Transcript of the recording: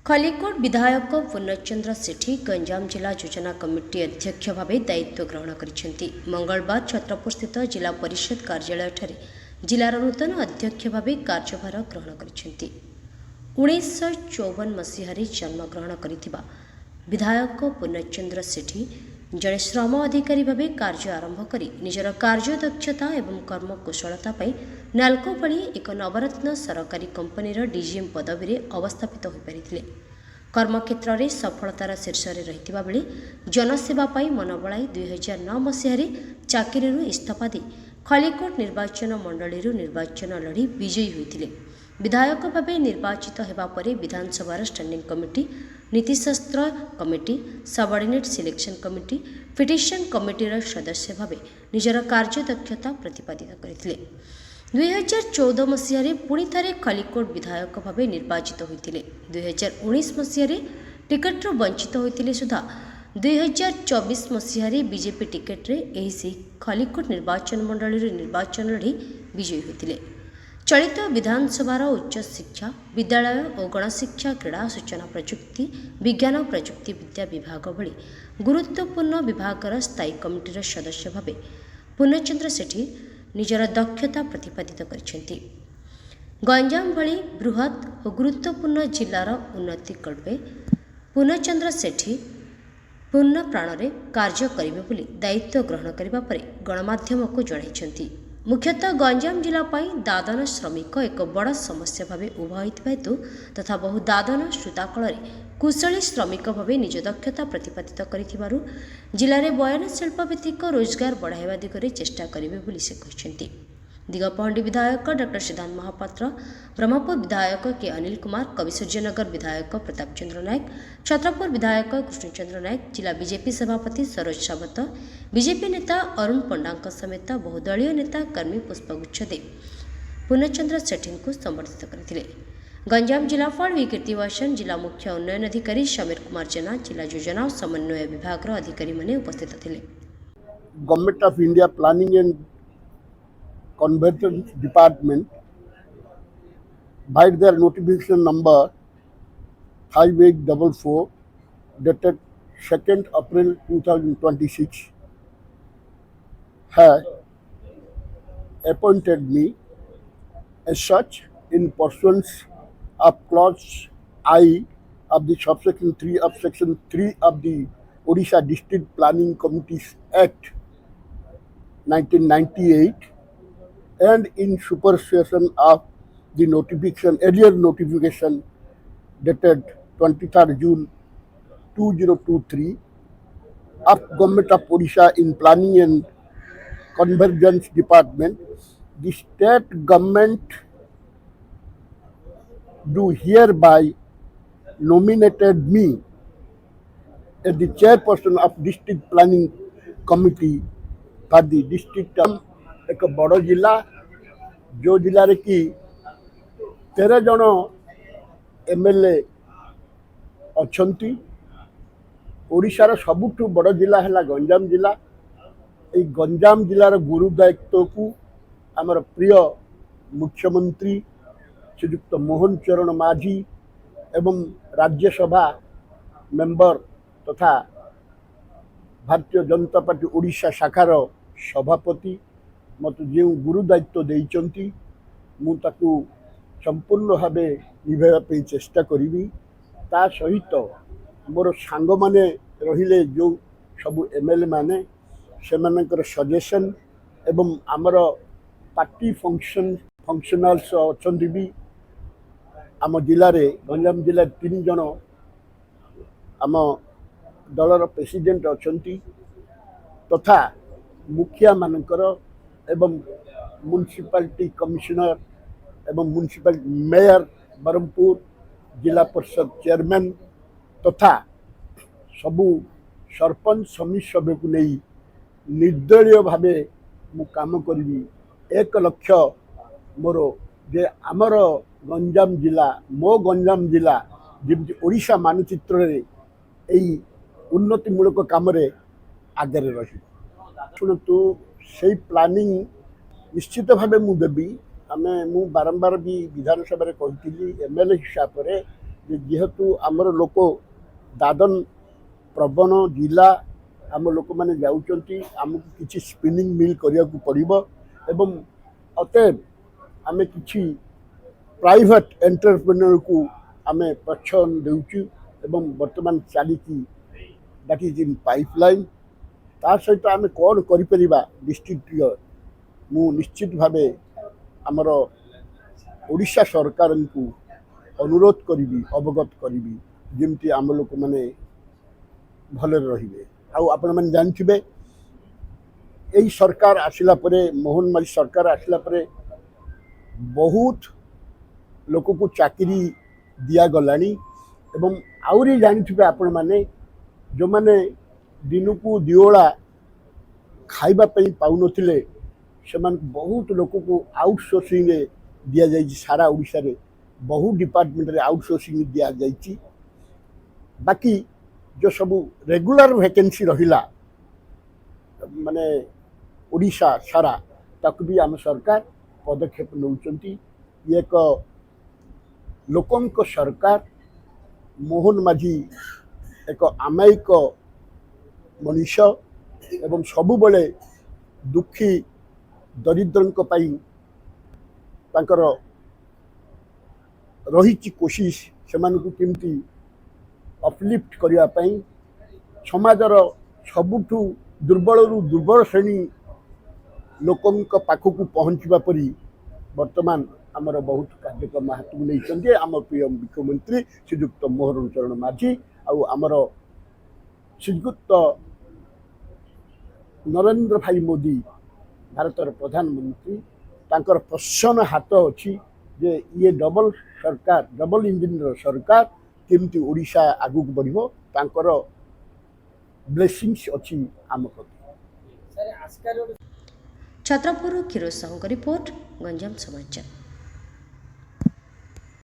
खलिकोट विधायक पूर्णचंद्र सेठी गंजाम जिला योजना कमिटी अध्यक्ष भाव दायित्व ग्रहण कर मंगलवार छत्रपुर स्थित जिला परिषद कार्यालय ठारे जिलार नूतन अध्यक्ष भाव कार्यभार ग्रहण कर 1954 मसीह जन्मग्रहण कर विधायक पूर्णचंद्र सेठी जड़े श्रम अधिकारी भाव कार्य आरंभ कर निजर कार्यदक्षता एवं कर्मकुशलता नाल्को भली एक नवरत्न सरकारी कंपनीर डीजीएम पदवी में अवस्थापित हो पारिथिले। कर्मक्षेत्र में सफलतार शीर्ष में रही बेले जनसेवा मन बलाई 2009 मसीह चाकरी इस्तीफा दे खलिकोट निर्वाचन मंडली निर्वाचन लड़ी विजयी होते। विधायक भाव निर्वाचित होगापर विधानसभा स्टैंडिंग कमिटी, नीतिशास्त्र committee, subordinate selection committee, petition कमिटीर सदस्य भाव निजर कार्यदक्षता प्रतिपादित करते। 2014 मसीह पुणी थे खलिकोट विधायक भाव निर्वाचित होते। 2019 मसीह टिकेट्रु वंचित होते सुधा 2024 मसीह बीजेपी टिकेट्रे एही खलिकोट निर्वाचन मंडली निर्वाचन लड़ी विजयी होते। चलित विधानसभार उच्च शिक्षा, विद्यालय और गणशिक्षा, क्रीड़ा, सूचना प्रजुक्ति, विज्ञान और प्रजुक्ति विद्या विभाग भली गुरुत्वपूर्ण विभागर स्थायी कमिटीर सदस्य भाव पूर्णचंद्र सेठी निजर दक्षता प्रतिपादित करछन्ति। गंजाम भली बृहत और गुरुत्वपूर्ण जिलार उन्नति कल्पे पूर्णचंद्र सेठी पूर्ण प्राण कार्य करिवे बोली दायित्व ग्रहण करिबा परे गणमाध्यम को जणाइछन्ति। मुख्यतः गंजाम जिला दादन श्रमिक एक बड़ समस्या भाव उभा होता हेतु तथा बहु दादन श्रुताकल कुशली श्रमिक भाव निज दक्षता प्रतिपादित कर जिले में बयान शिल्पभित्तिक रोजगार बढ़ावा दिगरे चेष्टा करेंगे से कहते। दिगपहंडी विधायक डॉ सिद्धांत महापात्र, ब्रह्मपुर विधायक के अनिल कुमार, कविसूर्यनगर विधायक प्रताप चंद्र नायक, छत्रपुर विधायक कृष्णचंद्र नायक, जिला बीजेपी सभापति सरोज सावत, बीजेपी नेता अरुण पंडा समेत बहुदलीय नेता कर्मी पुष्पगुच्छ दे पूर्णचंद्र सेठी को संबर्धित करते। गंजाम जिलाफल वी कीर्तिवासन, जिला मुख्य उन्नयन अधिकारी समीर कुमार जेना, जिला योजना और समन्वय विभाग अधिकारी माने उपस्थित थे। Government of India planning and Convergence Department by their notification number 5844 dated 2nd April 2026 has appointed me as such in pursuance of clause I of the subsection 3 of section 3 of the Odisha District Planning Committees Act 1998 and in supersession of the earlier notification dated 23rd June 2023 of Government of Odisha in Planning and Convergence Department, the state government do hereby nominated me as the chairperson of District Planning Committee for the district of एक बड़ जिला जो जिले रे कि 13 जन MLA अच्छी। ओडिशार सबुठु बड़ जिला है गंजाम जिला। ये गंजाम जिलार गुरु दायित्व को आमर प्रिय मुख्यमंत्री श्रीयुक्त मोहन चरण माझी एवं राज्यसभा मेंबर तथा भारतीय जनता पार्टी ओडिशा शाखार सभापति मत जो गुरु दायित्व देइचंती मुझे संपूर्ण भाव निभाई चेष्टा करी। ता सहित मोर सांग माने रहिले जो सबू एमएलए माने सेमानकर सजेशन एवं आमर पार्टी फंक्शनल्स अच्छी भी आम जिले में गंजाम जिले 3 जन आम दलर प्रेसिडेंट अच्छी तथा मुखिया मानकर एवं म्युनिसिपालिटी कमिश्नर एवं म्युनिसिपल मेयर बरहमपुर जिला परिषद चेयरमैन तथा सबू सरपंच समिति सभ्य को नहीं निर्दलीय भाव मु काम करी। 1 लक्ष्य मोर जे आमर गंजाम जिला मो गंजाम जिला जमी ओडिशा मानचित्र यही उन्नतिमूलक काम आगे रही। शुणु से प्लानिंग निश्चित भाव मुदेवी आम मु बारंबार भी विधानसभा कही एमएलए हिसाब से ଯେ ଯେହେତୁ ଆମର ଲୋକ ଦାଦନ ପ୍ରବଣ ଜିଲ୍ଲା ଆମ ଲୋକମାନେ ଯାଉଛନ୍ତି, ଆମକୁ କିଛି ସ୍ପିନିଂ ମିଲ୍ କରିବାକୁ ପଡ଼ିବ ଏବଂ ଅତଏବ ଆମେ କିଛି ପ୍ରାଇଭେଟ୍ ଏଣ୍ଟରପ୍ରେନ୍ୟରକୁ ଆମେ ପ୍ରୋତ୍ସାହନ ଦେଉଛୁ ଏବଂ ବର୍ତ୍ତମାନ ଚାଲିଛି ଦ୍ୟାଟ୍ ଇଜ୍ ଇନ୍ ପାଇପଲାଇନ୍। ତା ସହିତ ଆମେ କ'ଣ କରିପାରିବା ଡିଷ୍ଟ୍ରିକ୍ଟର, ମୁଁ ନିଶ୍ଚିତ ଭାବେ ଆମର ଓଡ଼ିଶା ସରକାରଙ୍କୁ ଅନୁରୋଧ କରିବି, ଅବଗତ କରିବି, ଯେମିତି ଆମ ଲୋକମାନେ ଭଲରେ ରହିବେ। ଆଉ ଆପଣମାନେ ଜାଣିଥିବେ ଏଇ ସରକାର ଆସିଲା ପରେ, ମୋହନ ମାଝୀ ସରକାର ଆସିଲା ପରେ ବହୁତ ଲୋକକୁ ଚାକିରି ଦିଆଗଲାଣି ଏବଂ ଆହୁରି ଜାଣିଥିବେ ଆପଣମାନେ ଯେଉଁମାନେ ଦିନକୁ ଦିଓଳା ଖାଇବା ପାଇଁ ପାଉନଥିଲେ ସେମାନଙ୍କୁ ବହୁତ ଲୋକକୁ ଆଉଟସୋର୍ସିଂରେ ଦିଆଯାଇଛି। ସାରା ଓଡ଼ିଶାରେ ବହୁ ଡିପାର୍ଟମେଣ୍ଟରେ ଆଉଟସୋର୍ସିଂ ଦିଆଯାଇଛି। ବାକି ଯେଉଁ ସବୁ ରେଗୁଲାର ଭ୍ୟାକେନ୍ସି ରହିଲା ମାନେ ଓଡ଼ିଶା ସାରା, ତାକୁ ବି ଆମ ସରକାର ପଦକ୍ଷେପ ନେଉଛନ୍ତି। ଇଏ ଏକ ଲୋକଙ୍କ ସରକାର। ମୋହନ ମାଝୀ ଏକ ଆମାୟିକ ମଣିଷ ଏବଂ ସବୁବେଳେ ଦୁଃଖୀ ଦରିଦ୍ରଙ୍କ ପାଇଁ ତାଙ୍କର ରହିଛି କୋସିସ, ସେମାନଙ୍କୁ କେମିତି ଅପଲିଫ୍ଟ କରିବା ପାଇଁ, ସମାଜର ସବୁଠୁ ଦୁର୍ବଳରୁ ଦୁର୍ବଳ ଶ୍ରେଣୀ ଲୋକଙ୍କ ପାଖକୁ ପହଞ୍ଚିବା ପରି ବର୍ତ୍ତମାନ ଆମର ବହୁତ କାର୍ଯ୍ୟକ୍ରମ ହାତକୁ ନେଇଛନ୍ତି ଆମ ପ୍ରିୟ ମୁଖ୍ୟମନ୍ତ୍ରୀ ଶ୍ରୀଯୁକ୍ତ ମୋହନ ଚରଣ ମାଝୀ ଆଉ ଆମର ଶ୍ରୀଯୁକ୍ତ ନରେନ୍ଦ୍ର ଭାଇ ମୋଦି, ଭାରତର ପ୍ରଧାନମନ୍ତ୍ରୀ। ତାଙ୍କର ପ୍ରସନ୍ନ ହାତ ଅଛି ଯେ ଇଏ ଡବଲ ସରକାର, ଡବଲ ଇଞ୍ଜିନର ସରକାର, କେମିତି ଓଡ଼ିଶା ଆଗକୁ ବଢ଼ିବ, ତାଙ୍କର ବ୍ଲେସିଂସ ଅଛି ଆମ ପ୍ରତି। ଛତ୍ରପୁରରୁ କ୍ଷୀରୋଦ ସାହୁଙ୍କ ରିପୋର୍ଟ, ଗଞ୍ଜାମ ସମାଚାର।